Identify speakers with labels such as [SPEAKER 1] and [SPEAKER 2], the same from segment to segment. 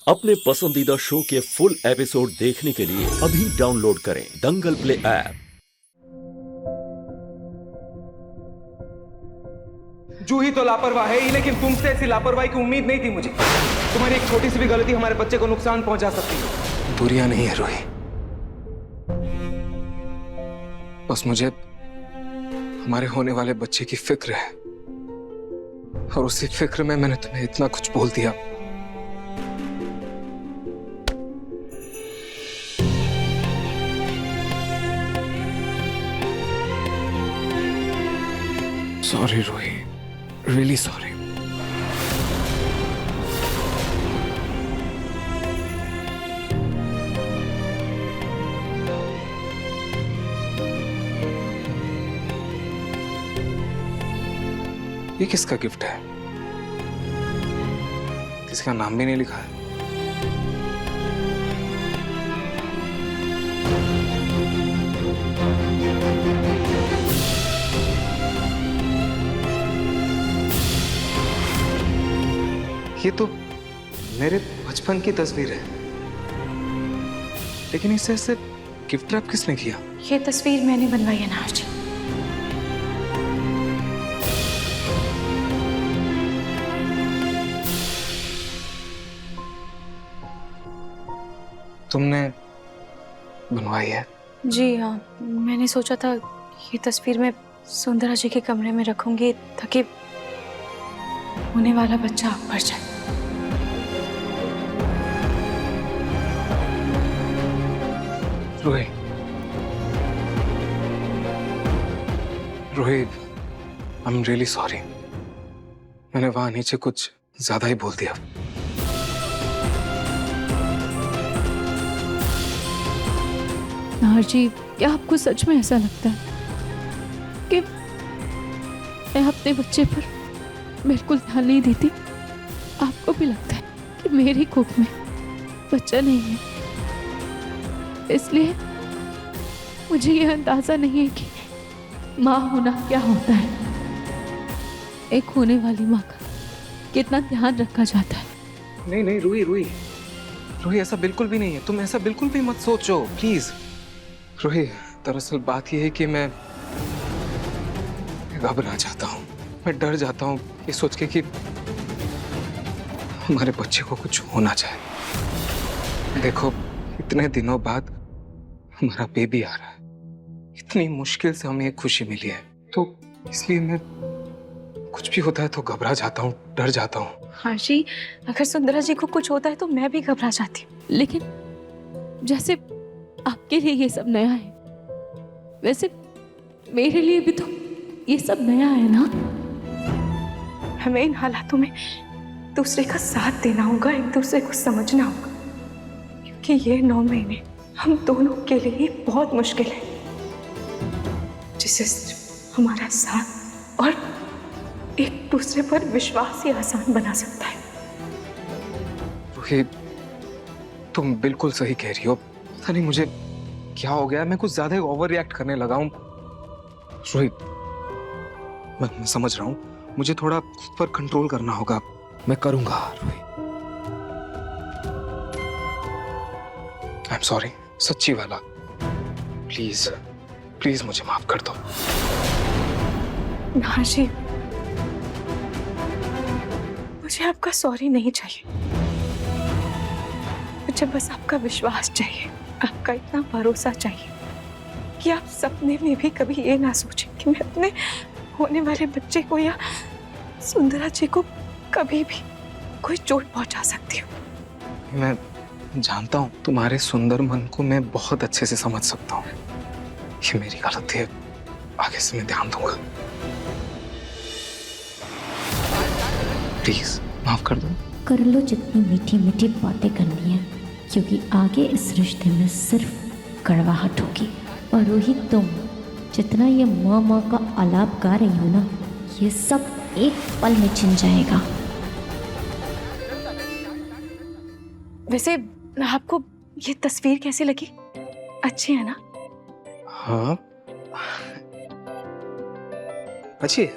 [SPEAKER 1] अपने पसंदीदा शो के फुल एपिसोड देखने के लिए अभी डाउनलोड करें दंगल प्ले ऐप।
[SPEAKER 2] जूही तो लापरवाह है ही, लेकिन तुमसे ऐसी लापरवाही की उम्मीद नहीं थी मुझे। तुम्हारी एक छोटी सी भी गलती हमारे बच्चे को नुकसान पहुंचा सकती है।
[SPEAKER 3] दूरियां नहीं है रूही, बस मुझे हमारे होने वाले बच्चे की फिक्र है, और उसी फिक्र में मैंने तुम्हें इतना कुछ बोल दिया। Sorry Roohi, really sorry. ये किसका गिफ्ट है? किसका नाम भी नहीं लिखा है। ये तो मेरे बचपन की तस्वीर है, लेकिन इसे ऐसे गिफ्ट रैप किसने किया?
[SPEAKER 4] ये तस्वीर मैंने बनवाई है नाज जी।
[SPEAKER 3] तुमने बनवाई है?
[SPEAKER 4] जी हाँ, मैंने सोचा था ये तस्वीर मैं सुंदरा जी के कमरे में रखूंगी ताकि होने वाला बच्चा आप पर जाए।
[SPEAKER 3] Roohi, Roohi, I am really sorry. मैंने वहां नीचे कुछ ज्यादा ही बोल दिया।
[SPEAKER 5] नाहर जी, क्या आपको सच में ऐसा लगता है कि मैं अपने बच्चे पर बिल्कुल ध्यान नहीं देती? आपको भी लगता है कि मेरी कोख में बच्चा नहीं है, इसलिए मुझे यह अंदाजा नहीं है कि माँ होना क्या होता है, एक होने वाली माँ का कितना ध्यान रखा जाता है।
[SPEAKER 3] नहीं नहीं रूही, रूही, रूही, ऐसा बिल्कुल भी नहीं है। तुम ऐसा बिल्कुल भी मत सोचो, प्लीज। रूही, दरअसल बात यह है कि मैं घबरा जाता हूँ, मैं डर जाता हूँ ये सोच के कि हमारे बच्चे को कुछ होना चाहे। देखो, इतने दिनों बाद हमारा बेबी आ रहा है, इतनी मुश्किल से हमें एक खुशी मिली है, तो इसलिए मैं कुछ भी होता है तो घबरा जाता हूँ, डर जाता हूँ।
[SPEAKER 4] हाँ जी, अगर सुंदरा जी को कुछ होता है तो मैं भी घबरा जाती हूँ।
[SPEAKER 5] लेकिन जैसे आपके लिए ये सब नया है, वैसे मेरे लिए भी तो ये सब नया है ना।
[SPEAKER 4] हमें इन हालातों में दूसरे का साथ देना होगा, एक दूसरे को समझना होगा, क्योंकि ये 9 महीने हम दोनों के लिए ही बहुत मुश्किल है, जिसे सिर्फ हमारा साथ और एक दूसरे पर विश्वास ही आसान बना सकता है।
[SPEAKER 3] रूही, तुम बिल्कुल सही कह रही हो। पता नहीं मुझे क्या हो गया, मैं कुछ ज्यादा ही ओवर रिएक्ट करने लगा हूँ। रूही, मैं समझ रहा हूँ, मुझे थोड़ा खुद पर कंट्रोल करना होगा, मैं करूंगा। रूही, आई एम सॉरी, सच्ची वाला। प्लीज प्लीज मुझे माफ कर दो।
[SPEAKER 4] नाहर जी, मुझे आपका सॉरी नहीं चाहिए, मुझे बस आपका विश्वास चाहिए, आपका इतना भरोसा चाहिए कि आप सपने में भी कभी ये ना सोचें कि मैं अपने होने वाले बच्चे को या सुंदरा जी को कभी भी कोई चोट पहुंचा सकती हूँ।
[SPEAKER 3] मैं जानता हूँ तुम्हारे सुंदर मन को मैं बहुत अच्छे से समझ सकता हूँ। ये मेरी गलती है, आगे से मैं ध्यान दूंगा। प्लीज माफ कर दो।
[SPEAKER 6] कर लो जितनी मीठी मीठी बातें करनी है, क्योंकि आगे इस रिश्ते में सिर्फ कड़वाहट होगी। और रोहित, तुम जितना ये माँ माँ का आलाप गा रही हो ना, ये सब एक पल में छिन जाएगा।
[SPEAKER 4] वैसे आपको ये तस्वीर कैसी लगी? अच्छी है ना?
[SPEAKER 3] हाँ अच्छी है,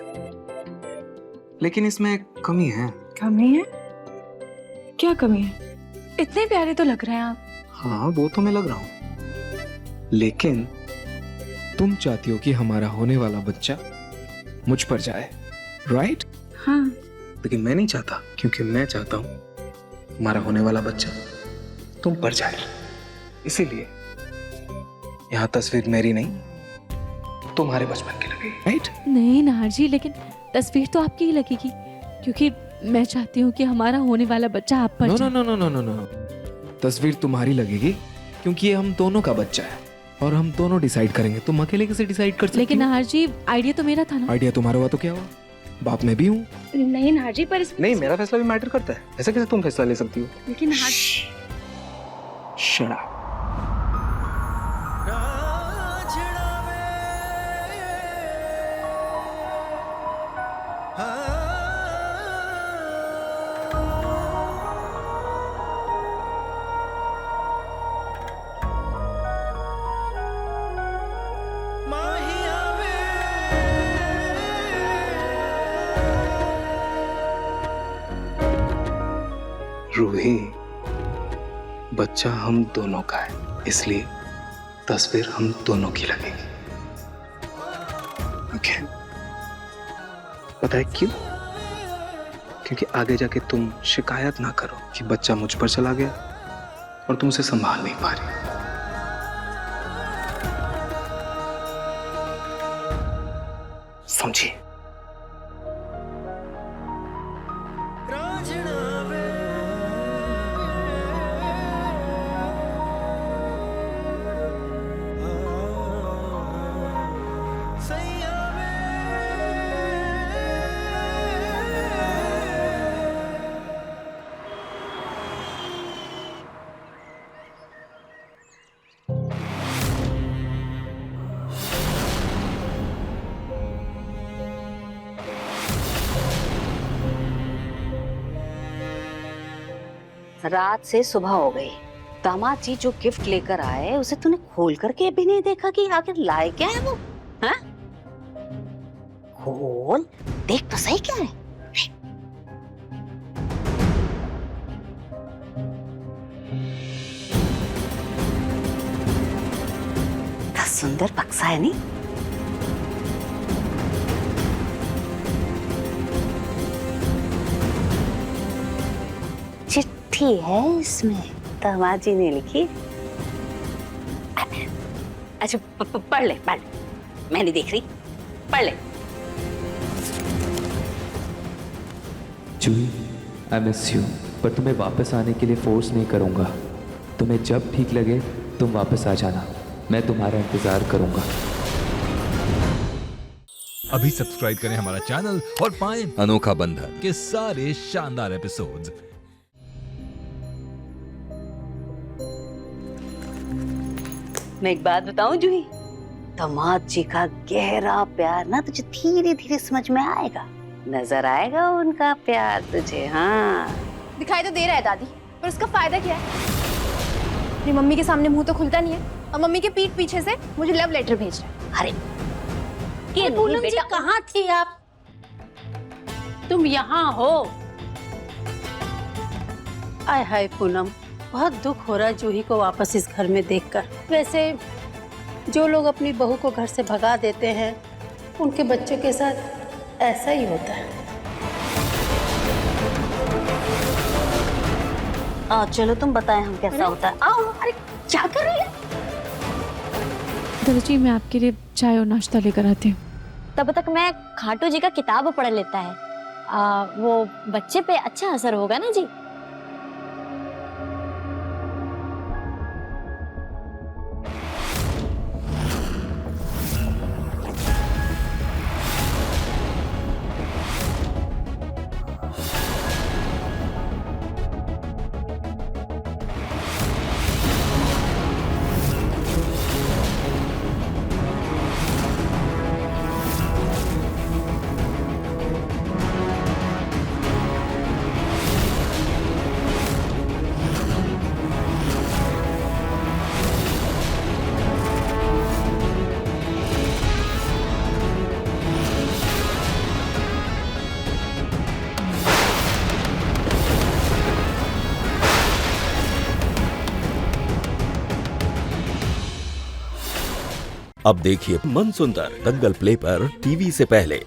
[SPEAKER 3] लेकिन इसमें एक कमी है।
[SPEAKER 4] कमी है? क्या कमी है? इतने प्यारे तो लग रहे हैं आप।
[SPEAKER 3] हाँ वो तो मैं लग रहा हूँ, लेकिन तुम चाहती हो कि हमारा होने वाला बच्चा मुझ पर जाए, राइट?
[SPEAKER 4] हाँ।
[SPEAKER 3] लेकिन मैं नहीं चाहता, क्योंकि मैं चाहता हूँ हमारा होने वाला बच्चा तुम पर जाए। इसीलिए यहाँ तस्वीर मेरी नहीं तुम्हारे बचपन की लगी, राइट?
[SPEAKER 5] नहीं नाहर जी, लेकिन तस्वीर तो आपकी ही लगेगी, क्योंकि मैं चाहती हूँ कि हमारा होने वाला बच्चा आप पर
[SPEAKER 3] नो
[SPEAKER 5] जाए।
[SPEAKER 3] No no no no no, तस्वीर तुम्हारी लगेगी क्योंकि ये हम दोनों का बच्चा है और हम दोनों डिसाइड करेंगे। तुम अकेले कैसे डिसाइड कर सकती
[SPEAKER 5] लेकिन
[SPEAKER 3] हो?
[SPEAKER 5] नाहर जी, आइडिया तो मेरा था ना।
[SPEAKER 3] आइडिया तुम्हारा हुआ तो क्या हुआ? बाप मैं भी हूँ।
[SPEAKER 4] नहीं नाहर जी, पर इसमें
[SPEAKER 3] नहीं, मेरा फैसला भी मैटर करता है। ऐसा कैसे तुम फैसला ले सकती हो?
[SPEAKER 4] लेकिन नाहर
[SPEAKER 3] Shut up. रूही, बच्चा हम दोनों का है, इसलिए तस्वीर हम दोनों की लगेगी। ओके? पता है क्यों? क्योंकि आगे जाके तुम शिकायत ना करो कि बच्चा मुझ पर चला गया और तुम उसे संभाल नहीं पा रही। समझी?
[SPEAKER 7] रात से सुबह हो गई, दामाद जी जो गिफ्ट लेकर आए उसे तूने खोल करके भी नहीं देखा कि आखिर लाए क्या है वो? हाँ? खोल देख तो सही क्या है। इतना सुंदर बक्सा है नहीं? चिट्ठी है इसमें, दामाद जी ने लिखी। अच्छा पढ़ ले, पढ़ ले, मैं नहीं देख रही, पढ़ ले।
[SPEAKER 8] जूही, आई मिस यू, पर तुम्हें वापस आने के लिए फोर्स नहीं करूँगा। तुम्हें जब ठीक लगे तुम वापस आ जाना, मैं तुम्हारा इंतज़ार करूँगा।
[SPEAKER 9] अभी सब्सक्राइब करें हमारा चैनल और पाएं अनोखा बंधन के सारे शानदार एपिसोड्स।
[SPEAKER 7] मैं एक बात बताऊं जूही, दामाद जी का गहरा प्यार ना तुझे धीरे धीरे समझ में आएगा, नजर आएगा उनका प्यार तुझे। हाँ
[SPEAKER 10] दिखाई तो दे रहा है दादी, पर उसका फायदा क्या है? अपनी मम्मी के सामने मुंह तो खुलता नहीं है और मम्मी के पीठ पीछे से मुझे लव लेटर भेज रहा है।
[SPEAKER 7] अरे
[SPEAKER 11] ये पूनम जी कहाँ थी आप? तुम यहाँ हो? आय हाय पूनम, बहुत दुख हो रहा है जूही को वापस इस घर में देखकर। वैसे जो लोग अपनी बहू को घर से भगा देते हैं उनके बच्चों के साथ ऐसा ही होता है।
[SPEAKER 7] आओ चलो तुम बताएं हम कैसा होता है। आओ। अरे क्या कर रही है?
[SPEAKER 5] दादाजी मैं आपके लिए चाय और नाश्ता लेकर आती हूँ।
[SPEAKER 12] तब तक मैं खाटू जी का किताब पढ़ लेता है, वो बच्चे पे अच्छा असर होगा ना जी।
[SPEAKER 1] अब देखिए मन सुंदर दंगल प्ले पर टीवी से पहले।